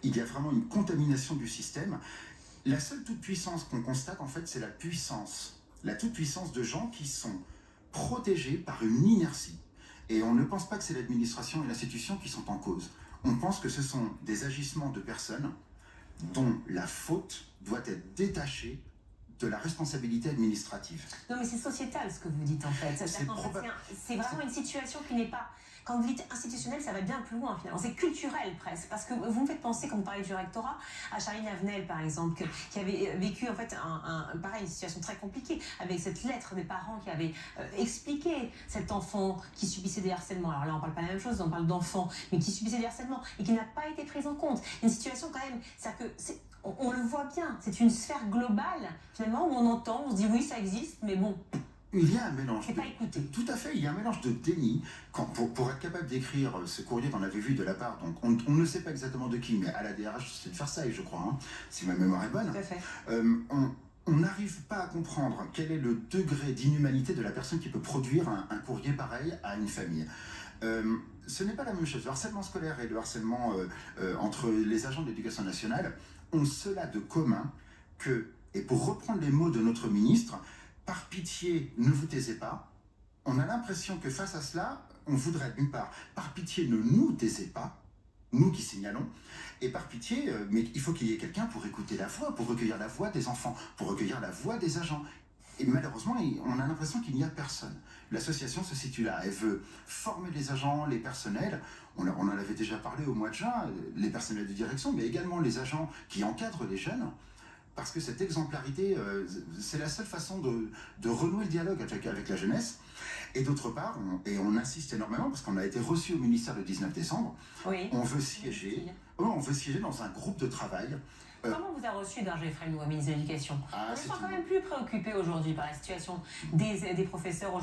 Il y a vraiment une contamination du système. La seule toute-puissance qu'on constate, en fait, c'est la puissance. La toute-puissance de gens qui sont protégés par une inertie. Et on ne pense pas que c'est l'administration et l'institution qui sont en cause. On pense que ce sont des agissements de personnes dont la faute doit être détachée de la responsabilité administrative. Non, mais c'est sociétal ce que vous dites en fait. C'est vraiment une situation qui n'est pas... Quand vous dites institutionnel, ça va bien plus loin finalement. C'est culturel presque. Parce que vous me faites penser, quand vous parlez du rectorat, à Charline Avenel par exemple, qui avait vécu en fait pareil, une situation très compliquée avec cette lettre des parents qui avaient expliqué cet enfant qui subissait des harcèlements. Alors là, on parle pas de la même chose, on parle d'enfants, mais qui subissait des harcèlements et qui n'a pas été prise en compte. Une situation quand même, on le voit bien, c'est une sphère globale finalement où on entend, on se dit oui ça existe, mais bon... Il y a un mélange. Pas écouté. Tout à fait, il y a un mélange de déni. Pour être capable d'écrire ce courrier qu'on avait vu de la part, donc on ne sait pas exactement de qui, mais à la DRH, c'est de Versailles, je crois, hein, si ma mémoire est bonne. Tout à fait. On n'arrive pas à comprendre quel est le degré d'inhumanité de la personne qui peut produire un courrier pareil à une famille. Ce n'est pas la même chose. Le harcèlement scolaire et le harcèlement entre les agents de l'éducation nationale ont cela de commun que, et pour reprendre les mots de notre ministre, par pitié, ne vous taisez pas. On a l'impression que face à cela, on voudrait d'une part, par pitié, ne nous taisez pas, nous qui signalons, et par pitié, mais il faut qu'il y ait quelqu'un pour écouter la voix, pour recueillir la voix des enfants, pour recueillir la voix des agents. Et malheureusement, on a l'impression qu'il n'y a personne. L'association se situe là. Elle veut former les agents, les personnels. On en avait déjà parlé au mois de juin, les personnels de direction, mais également les agents qui encadrent les jeunes. Parce que cette exemplarité, c'est la seule façon de renouer le dialogue avec la jeunesse. Et d'autre part, on insiste énormément, parce qu'on a été reçu au ministère le 19 décembre, oui. On veut siéger dans un groupe de travail. Comment vous a reçu Darger Frelou, ministre de l'Éducation? On est quand même plus préoccupé aujourd'hui par la situation des professeurs aujourd'hui.